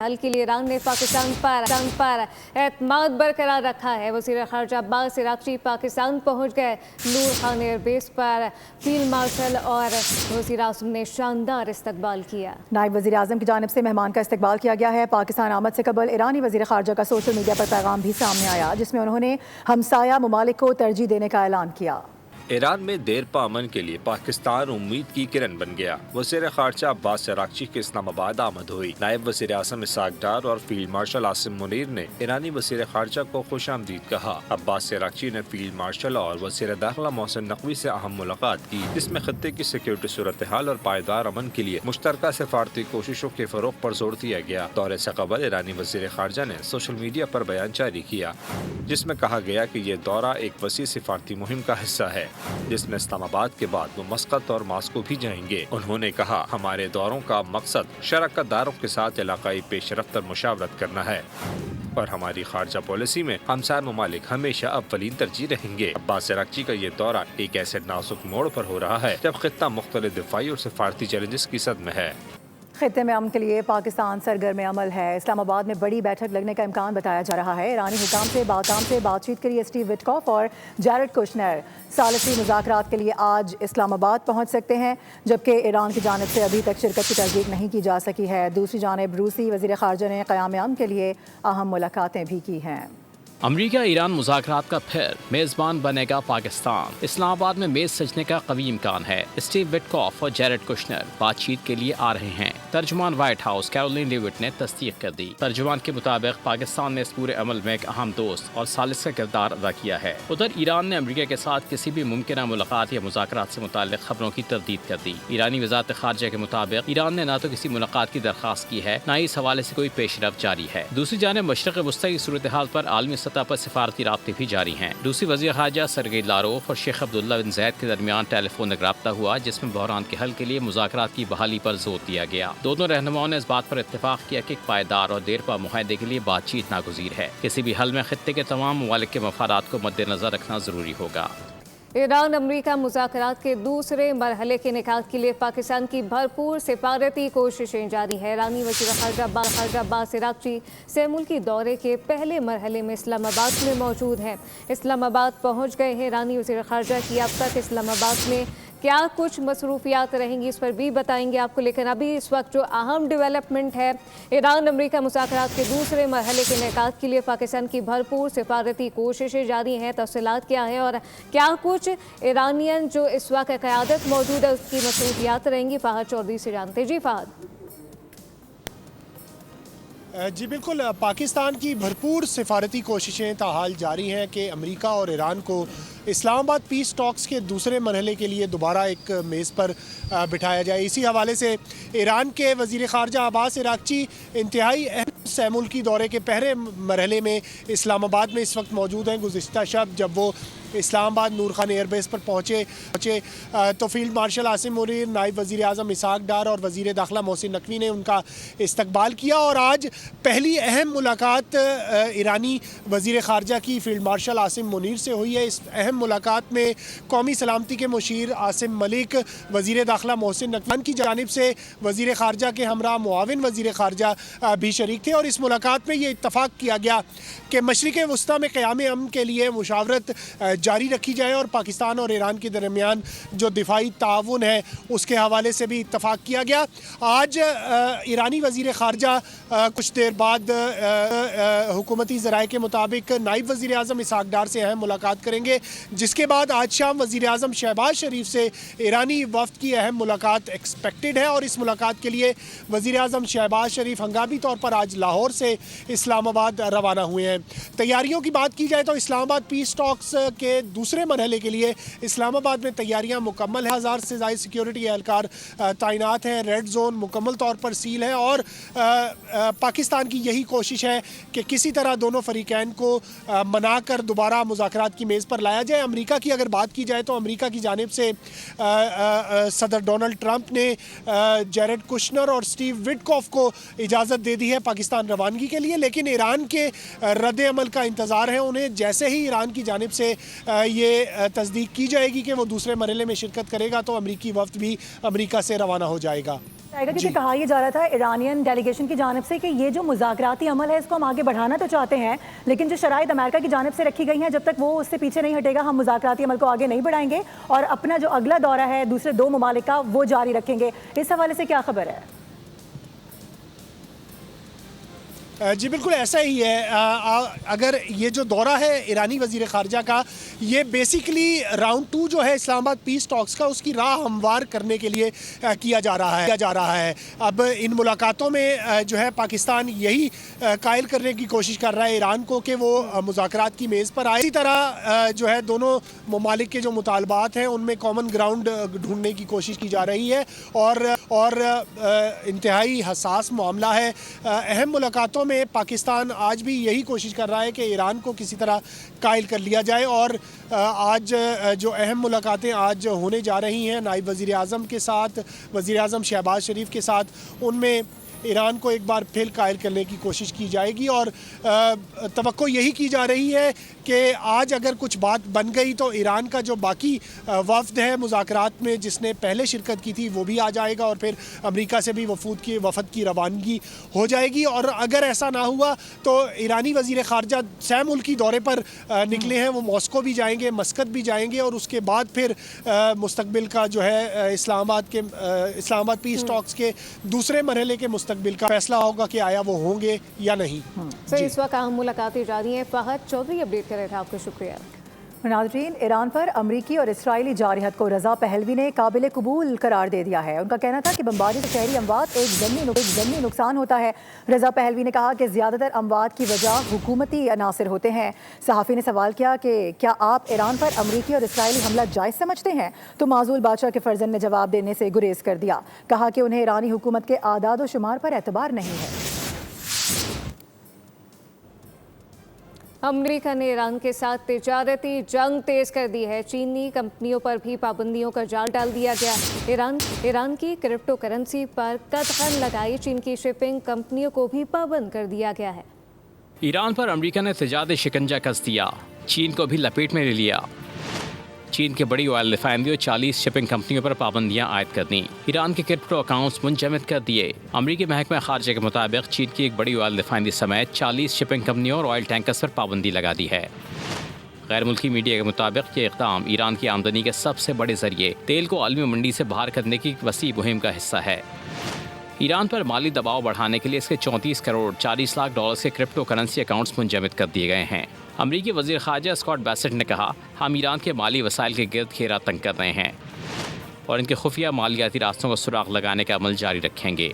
حل کے لیے ایران نے پاکستان پر اعتماد برقرار رکھا ہے۔ وزیر خارجہ عباس عراقچی پاکستان پہنچ گئے۔ نور خان ایئر بیس پر فیلڈ مارشل اور وزیر اعظم نے شاندار استقبال کیا۔ نائب وزیر اعظم کی جانب سے مہمان کا استقبال کیا گیا ہے۔ پاکستان آمد سے قبل ایرانی وزیر خارجہ کا سوشل میڈیا پر پیغام بھی سامنے آیا، جس میں انہوں نے ہمسایہ ممالک کو ترجیح دینے کا اعلان کیا۔ ایران میں دیر پا امن کے لیے پاکستان امید کی کرن بن گیا۔ وزیر خارجہ عباس عراقچی کے اسلام آباد آمد ہوئی۔ نائب وزیر اعظم اسحاق ڈار اور فیلڈ مارشل عاصم منیر نے ایرانی وزیر خارجہ کو خوش آمدید کہا۔ عباس عراقچی نے فیلڈ مارشل اور وزیر داخلہ محسن نقوی سے اہم ملاقات کی، جس میں خطے کی سیکیورٹی صورتحال اور پائیدار امن کے لیے مشترکہ سفارتی کوششوں کے فروغ پر زور دیا گیا۔ دورے سے قبل ایرانی وزیر خارجہ نے سوشل میڈیا پر بیان جاری کیا، جس میں کہا گیا کہ یہ دورہ ایک وسیع سفارتی مہم کا حصہ ہے، جس میں اسلام آباد کے بعد وہ مسقط اور ماسکو بھی جائیں گے۔ انہوں نے کہا، ہمارے دوروں کا مقصد شراکت داروں کے ساتھ علاقائی پیش رفت اور مشاورت کرنا ہے، اور ہماری خارجہ پالیسی میں ہمسائر ممالک ہمیشہ اولین ترجیح رہیں گے۔ عباس عراقچی کا یہ دورہ ایک ایسے نازک موڑ پر ہو رہا ہے جب خطہ مختلف دفاعی اور سفارتی چیلنجز کی صد میں ہے۔ خطے میں امن کے لیے پاکستان سرگرم عمل ہے۔ اسلام آباد میں بڑی بیٹھک لگنے کا امکان بتایا جا رہا ہے۔ ایرانی حکام سے بات چیت کے لیے اسٹیو وٹکاف اور جیرڈ کوشنر ثالثی مذاکرات کے لیے آج اسلام آباد پہنچ سکتے ہیں، جبکہ ایران کی جانب سے ابھی تک شرکت کی تصدیق نہیں کی جا سکی ہے۔ دوسری جانب روسی وزیر خارجہ نے قیام امن کے لیے اہم ملاقاتیں بھی کی ہیں۔ امریکہ ایران مذاکرات کا پھر میزبان بنے گا پاکستان۔ اسلام آباد میں میز سجنے کا قوی امکان ہے۔ اسٹیو وٹکاف اور جیرڈ کوشنر بات چیت کے لیے آ رہے ہیں، ترجمان وائٹ ہاؤس کیرولین لیوٹ نے تصدیق کر دی۔ ترجمان کے مطابق پاکستان نے اس پورے عمل میں ایک اہم دوست اور ثالث کا کردار ادا کیا ہے۔ ادھر ایران نے امریکہ کے ساتھ کسی بھی ممکنہ ملاقات یا مذاکرات سے متعلق خبروں کی تردید کر دی۔ ایرانی وزارت خارجہ کے مطابق ایران نے نہ تو کسی ملاقات کی درخواست کی ہے، نہ ہی اس حوالے سے کوئی پیش رفت جاری ہے۔ دوسری جانب مشرق وسطی کی صورتحال پر عالمی سطح پر سفارتی رابطے بھی جاری ہیں۔ دوسری وزیر خارجہ سرگئی لاروف اور شیخ عبداللہ بن زید کے درمیان ٹیلی فونک رابطہ ہوا، جس میں بحران کے حل کے لیے مذاکرات کی بحالی پر زور دیا گیا۔ دونوں رہنماؤں نے اس بات پر اتفاق کیا کہ ایک پائیدار اور دیرپا معاہدے کے لیے بات چیت ناگزیر ہے۔ کسی بھی حل میں خطے کے تمام ممالک کے مفادات کو مد نظر رکھنا ضروری ہوگا۔ ایران امریکہ مذاکرات کے دوسرے مرحلے کے انعقاد کے لیے پاکستان کی بھرپور سفارتی کوششیں جاری ہے۔ ایرانی وزیر خارجہ عباس عراقچی سے ملکی دورے کے پہلے مرحلے میں اسلام آباد میں موجود ہیں۔ اسلام آباد پہنچ گئے ہیں ایرانی وزیر خارجہ کی اب تک اسلام آباد میں کیا کچھ مصروفیات رہیں گی، اس پر بھی بتائیں گے آپ کو، لیکن ابھی اس وقت جو اہم ڈیولپمنٹ ہے، ایران امریکہ مذاکرات کے دوسرے مرحلے کے انعقاد کے لیے پاکستان کی بھرپور سفارتی کوششیں جاری ہیں۔ تفصیلات کیا ہیں اور کیا کچھ ایرانین جو اس وقت قیادت موجود ہے اس کی مصروفیات رہیں گی، فہد چودھری سے جانتے۔ جی فہد۔ جی بالکل، پاکستان کی بھرپور سفارتی کوششیں تاحال جاری ہیں کہ امریکہ اور ایران کو اسلام آباد پیس ٹاکس کے دوسرے مرحلے کے لیے دوبارہ ایک میز پر بٹھایا جائے۔ اسی حوالے سے ایران کے وزیر خارجہ عباس عراقچی انتہائی اہم سہ ملکی دورے کے پہلے مرحلے میں اسلام آباد میں اس وقت موجود ہیں۔ گزشتہ شب جب وہ اسلام آباد نور خان ایئر بیس پر پہنچے تو فیلڈ مارشل عاصم منیر، نائب وزیر اعظم اسحاق ڈار اور وزیر داخلہ محسن نقوی نے ان کا استقبال کیا، اور آج پہلی اہم ملاقات ایرانی وزیر خارجہ کی فیلڈ مارشل عاصم منیر سے ہوئی ہے۔ اس اہم ملاقات میں قومی سلامتی کے مشیر عاصم ملک، وزیر داخلہ محسن نقوی کی جانب سے وزیر خارجہ کے ہمراہ معاون وزیر خارجہ بھی شریک تھے، اور اس ملاقات میں یہ اتفاق کیا گیا کہ مشرق وسطیٰ میں قیام امن کے لیے مشاورت جاری رکھی جائے، اور پاکستان اور ایران کے درمیان جو دفاعی تعاون ہے اس کے حوالے سے بھی اتفاق کیا گیا۔ آج ایرانی وزیر خارجہ کچھ دیر بعد حکومتی ذرائع کے مطابق نائب وزیر اعظم اسحاق ڈار سے اہم ملاقات کریں گے، جس کے بعد آج شام وزیر اعظم شہباز شریف سے ایرانی وفد کی اہم ملاقات ایکسپیکٹڈ ہے، اور اس ملاقات کے لیے وزیر اعظم شہباز شریف ہنگامی طور پر آج لاہور سے اسلام آباد روانہ ہوئے ہیں۔ تیاریوں کی بات کی جائے تو اسلام آباد پیس ٹاکس کے دوسرے مرحلے کے لیے اسلام آباد میں تیاریاں مکمل ہیں۔ 1000 سے زائد سیکیورٹی اہلکار تعینات ہیں، ریڈ زون مکمل طور پر سیل ہے، اور پاکستان کی یہی کوشش ہے کہ کسی طرح دونوں فریقین کو منا کر دوبارہ مذاکرات کی میز پر لایا جائے۔ امریکہ کی اگر بات کی جائے تو امریکہ کی جانب سے صدر ڈونلڈ ٹرمپ نے جیرڈ کوشنر اور اسٹیو وٹکاف کو اجازت دے دی ہے پاکستان روانگی کے لیے، لیکن ایران کے رد عمل کا انتظار ہے انہیں۔ جیسے ہی ایران کی جانب سے یہ تصدیق کی جائے گی کہ وہ دوسرے مرحلے میں شرکت کرے گا تو امریکی وفد بھی امریکہ سے روانہ ہو جائے گا۔ क्योंकि कहा यह जा रहा था ईरानियन डेलीगेशन की जानिब से कि ये जो मुज़ाकराती अमल है इसको हम आगे बढ़ाना तो चाहते हैं, लेकिन जो शराइत अमेरिका की जानिब से रखी गई हैं, जब तक वो उससे पीछे नहीं हटेगा हम मुज़ाकराती अमल को आगे नहीं बढ़ाएंगे और अपना जो अगला दौरा है दूसरे 2 ममालिक का वो जारी रखेंगे। इस हवाले से क्या खबर है? जी बिल्कुल ऐसा ही है। अगर ये जो दौरा है ईरानी वज़ीर ख़ारजा का, ये बेसिकली राउंड 2 जो है इस्लामाबाद पीस टॉक्स का, उसकी राह हमवार करने के लिए किया जा रहा है। अब इन मुलाकातों में जो है पाकिस्तान यही कायल करने की कोशिश कर रहा है ईरान को कि वो मुज़ाकरात की मेज़ पर आए। इसी तरह जो है दोनों ममालिक के जो मुतालबात हैं उनमें कॉमन ग्राउंड ढूंढने की कोशिश की जा रही है और इंतहाई हसास मामला है। अहम मुलाकातों में पाकिस्तान आज भी यही कोशिश कर रहा है कि ईरान को किसी तरह कायल कर लिया जाए और आज जो अहम मुलाकातें आज होने जा रही हैं नायब वज़ीर आज़म के साथ, वज़ीर आज़म शहबाज शरीफ के साथ, उनमें ईरान को एक बार फिर कायल करने की कोशिश की जाएगी और तवक्को यही की जा रही है कि आज अगर कुछ बात बन गई तो ईरान का जो बाकी वफ़द है मुज़ाकरात में जिसने पहले शिरकत की थी वो भी आ जाएगा और फिर अमेरिका से भी वफ़द की रवानगी हो जाएगी। और अगर ऐसा ना हुआ तो ईरानी वज़ीर ख़ारजा सह मुल्की दौरे पर निकले हैं, वो मॉस्को भी जाएंगे, मस्कत भी जाएंगे और उसके बाद फिर मुस्तकबिल का जो है इस्लामाबाद पीस टॉक्स के दूसरे मरहले के मुस्तकबिल का फैसला होगा कि आया वो होंगे या नहीं। सर इस वक्त अहम मुलाकातें जारी हैं। फहद चौधरी अपडेट कर रहे थे, आपका शुक्रिया। नाज़रीन, ईरान पर अमरीकी और इसराइली जारहत को रज़ा पहलवी ने काबिल कबूल करार दे दिया है। उनका कहना था कि बमबारी से शहरी अमवात एक ज़मीनी नुकसान होता है। रज़ा पहलवी ने कहा कि ज़्यादातर अमवात की वजह हुकूमती अनासर होते हैं। सहाफ़ी ने सवाल किया कि क्या आप ईरान पर अमरीकी और इसराइली हमला जायज़ समझते हैं, तो माज़ूल बादशाह के फर्जन ने जवाब देने से गुरेज कर दिया। कहा कि उन्हें ईरानी हुकूमत के आदाद व शुमार पर एतबार नहीं है। अमेरिका ने ईरान के साथ तिजारती जंग तेज कर दी है। चीनी कंपनियों पर भी पाबंदियों का जाल डाल दिया गया। ईरान की क्रिप्टो करेंसी पर कटघन लगाई चीन की शिपिंग कंपनियों को भी पाबंद कर दिया गया है। ईरान पर अमेरिका ने तिजारती शिकंजा कस दिया, चीन को भी लपेट में ले लिया। चीन के बड़ी ऑयल रिफाइनरियों 40 शिपिंग कंपनियों पर पाबंदियां आयद कर दी। ईरान के क्रिप्टो अकाउंट्स मुंजमद कर दिए। अमरीकी महकमा खारजा के मुताबिक चीन की एक बड़ी ऑयल रिफाइनरी समेत 40 शिपिंग कंपनियों और ऑयल टैंकर्स पर पाबंदी लगा दी है। गैर मुल्की मीडिया के मुताबिक ये इक़दाम ईरान की आमदनी के सबसे बड़े जरिए तेल को आलमी मंडी से बाहर करने की वसी मुहिम का हिस्सा है। ईरान पर माली दबाव बढ़ाने के लिए इसके 34 करोड़ 40 लाख डॉलर्स के क्रिप्टो करेंसी अकाउंट्स मुंजमद कर दिए गए हैं। अमरीकी वज़ीर ख़ारजा स्कॉट बेसेट ने कहा, हम ईरान के माली वसाइल के गिर्द घेरा तंग कर रहे हैं और इनके खुफिया मालियाती रास्तों को सुराग लगाने का अमल जारी रखेंगे।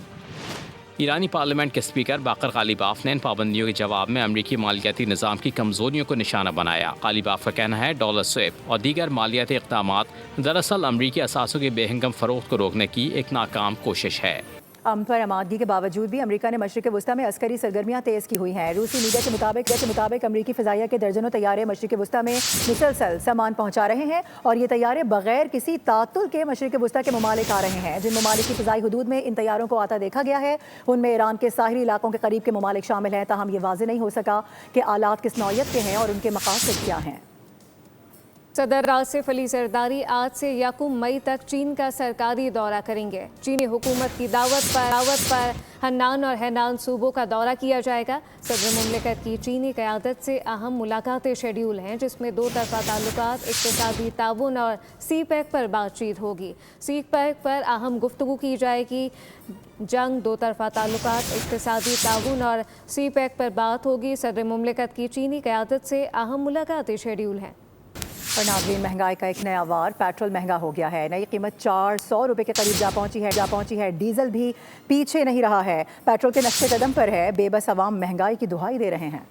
ईरानी पार्लियामेंट के स्पीकर बाकर गालिबाफ ने इन पाबंदियों के जवाब में अमरीकी मालियाती निज़ाम की कमज़ोरियों को निशाना बनाया। गालिबाफ का कहना है डॉलर स्विप और दीगर मालियाती इक़दामात दरअसल अमरीकी असासों की बेहंगम फ़रोख्त को रोकने की एक नाकाम कोशिश है। अमन पर आमादगी के बावजूद भी अमेरिका ने मशरिक़ वस्ता में अस्करी सरगर्मियाँ तेज़ की हुई हैं। रूसी मीडिया के मुताबिक अमरीकी फ़िज़ाइया के दर्जनों तैयारे मशरिक़ वस्ता में मुसलसल सामान पहुँचा रहे हैं और ये तैयारे बगैर किसी तातुल के मशरिक़ वस्ता के ममालिक आ रहे हैं। जिन ममालिक की फ़िज़ाई हदूद में इन तैयारों को आता देखा गया है उनमें ईरान के साहिली इलाकों के करीब के ममालिक शामिल हैं। ताहम ये वाज़ेह नहीं हो सका कि आलात किस नौइयत के हैं और उनके मकासद क्या हैं। सदर आसिफ अली जरदारी आज से यकम मई तक चीन का सरकारी दौरा करेंगे। चीनी हुकूमत की दावत पर हन्नान और हैनान सूबों का दौरा किया जाएगा। सदर मुमलिकत की चीनी क़यादत से अहम मुलाकातें शेड्यूल हैं, जिसमें 2 तरफ़ा ताल्लुकात, इक़्तिसादी ताउन और CPEC पर बातचीत होगी। CPEC पर अहम गुफ्तगू की जाएगी। जंग, 2 तरफ़ा ताल्लुकात, इक़्तिसादी ताउन और CPEC पर बात होगी। सदर मुमलिकत की चीनी क़यादत से अहम मुलाकातें शेड्यूल हैं। और नाज़रीन, महंगाई का एक नया वार, पेट्रोल महंगा हो गया है। नई कीमत 400 रुपये के करीब जा पहुंची है। डीजल भी पीछे नहीं रहा है, पेट्रोल के नक्शे कदम पर है। बेबस अवाम महंगाई की दुहाई दे रहे हैं।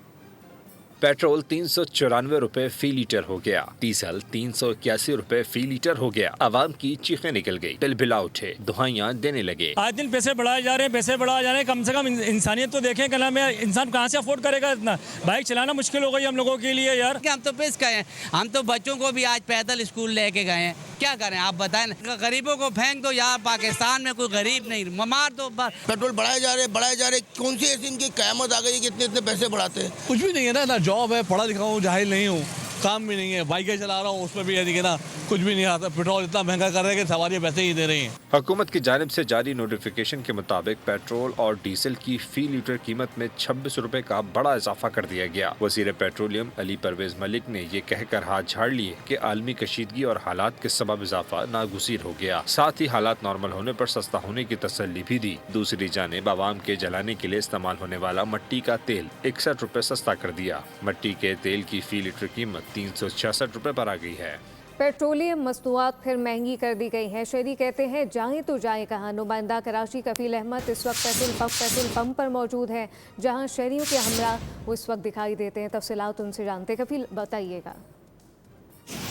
पेट्रोल 394 रुपए फी लीटर हो गया, डीजल 381 रुपए फी लीटर हो गया। आवाम की चीखें निकल गई, बिलबिला उठे, दुहाइयां देने लगे। आज दिन पैसे बढ़ाए जा रहे हैं, कम से कम इंसानियत तो देखें। कल में इंसान कहाँ से अफोर्ड करेगा इतना? बाइक चलाना मुश्किल हो गई हम लोगों के लिए यार। हम तो पिस गए हैं, हम तो बच्चों को भी आज पैदल स्कूल लेके गए हैं। क्या करें आप बताएं? गरीबों को फेंक दो यार, पाकिस्तान में कोई गरीब नहीं, मार दो बस। पेट्रोल बढ़ाए जा रहे। कौन सी ऐसी इनकी क़यामत आ गई कि इतने पैसे बढ़ाते हैं? कुछ भी नहीं है ना जॉब है, पढ़ा लिखा हूँ, जाहिल नहीं हूँ, काम भी नहीं है, बाइकें चला रहा हूँ उसमें भी यदि ना कुछ भी नहीं आता, पेट्रोल इतना महंगा कर रहे हैं कि सवारियाँ वैसे ही दे रही हैं। हुकूमत की जानिब से जारी नोटिफिकेशन के मुताबिक पेट्रोल और डीजल की फी लीटर कीमत में 26 रुपए का बड़ा इजाफा कर दिया गया। वज़ीर पेट्रोलियम अली परवेज मलिक ने ये कहकर हाथ झाड़ लिए कि आलमी कशीदगी और हालात के सबब इजाफा नागुज़ीर हो गया। साथ ही हालात नॉर्मल होने पर सस्ता होने की तसल्ली भी दी। दूसरी जानिब आवाम के जलाने के लिए इस्तेमाल होने वाला मट्टी का तेल 61 रुपए सस्ता कर दिया। मट्टी के तेल की फी लीटर कीमत 366 रुपए पर आ गई है। पेट्रोलियम मसनूआत फिर महंगी कर दी गई हैं। शहरी कहते हैं जाएं तो जाएं कहाँ। नुमाइंदा कराची कफील अहमद इस वक्त पेट्रोल पंप पर मौजूद हैं, जहां शहरियों के हमरा वो इस वक्त दिखाई देते हैं। तफसीलात उनसे जानते। कफील बताइएगा।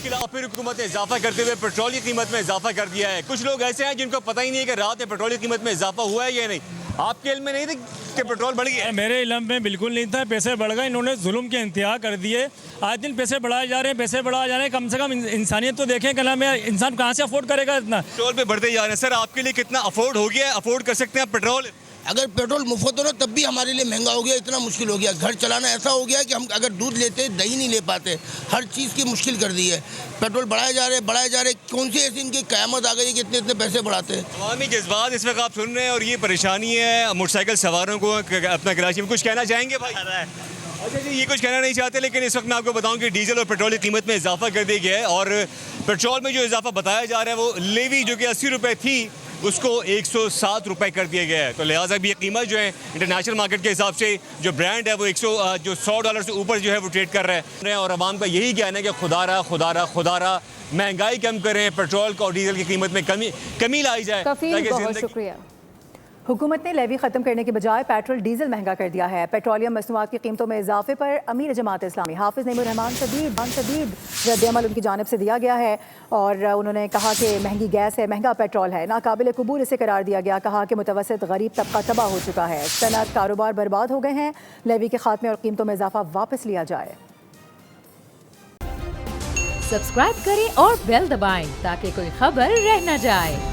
फिर हुकूमत ने इजाफा करते हुए पेट्रोल की कीमत में इजाफा कर दिया है। कुछ लोग ऐसे हैं जिनको पता ही नहीं है कि रात में पेट्रोल की कीमत में इजाफा हुआ है या नहीं। आपके इल्म में नहीं था कि पेट्रोल बढ़ गया? मेरे इल्म में बिल्कुल नहीं था। पैसे बढ़ गए, इन्होंने जुल्म के इंतहा कर दिए। आज दिन पैसे बढ़ाए जा रहे हैं, पैसे बढ़ाए जा रहे हैं। कम से कम इंसानियत तो देखें। क्या नाम है, इंसान कहाँ से अफोर्ड करेगा इतना? पेट्रोल पे बढ़ते जा रहे हैं। सर आपके लिए कितना अफोर्ड हो गया है? अफोर्ड कर सकते हैं आप पेट्रोल? अगर पेट्रोल मुफ्त हो ना तब भी हमारे लिए महंगा हो गया, इतना मुश्किल हो गया। घर चलाना ऐसा हो गया कि हम अगर दूध लेते दही नहीं ले पाते, हर चीज़ की मुश्किल कर दी है। पेट्रोल बढ़ाए जा रहे। कौन सी ऐसी इनकी क़यामत आ गई है कि इतने इतने पैसे बढ़ाते हैं? अवामी जज्बात इस वक्त आप सुन रहे हैं और ये परेशानी है मोटरसाइकिल सवारों को अपना कराची में। कुछ कहना चाहेंगे भाई? अच्छा जी, ये कुछ कहना नहीं चाहते, लेकिन इस वक्त मैं आपको बताऊं कि डीजल और पेट्रोल की कीमत में इजाफा कर दिया गया है। और पेट्रोल में जो इजाफा बताया जा रहा है वो लेवी जो कि 80 रुपये थी उसको 107 रुपये कर दिया गया है। तो लिहाजा भी ये कीमत जो है इंटरनेशनल मार्केट के हिसाब से जो ब्रांड है वो $100 से ऊपर जो है वो ट्रेड कर रहे हैं। और आवाम का यही कहना है कि खुदारा महंगाई कम करें, पेट्रोल और डीजल की कीमत में कमी लाई जाए। बहुत शुक्रिया। हुकूमत ने लेवी ख़त्म करने के बजाय पेट्रोल डीजल महंगा कर दिया है। पेट्रोलियम मसनूआत की कीमतों में इजाफे पर अमीर जमात इस्लामी हाफिज़ नईमुर रहमान शदीद रद्द-ए-अमल उनकी जानिब से दिया गया है। और उन्होंने कहा कि महंगी गैस है, महंगा पेट्रोल है, नाकाबिल कबूल इसे करार दिया गया। कहा कि मुतवस्सित गरीब तबका तबाह हो चुका है, सनअत कारोबार बर्बाद हो गए हैं। लेवी के खात्मे और कीमतों में इजाफा वापस लिया जाए। सब्सक्राइब करें और बेल दबाएं ताकि कोई खबर रह न जाए।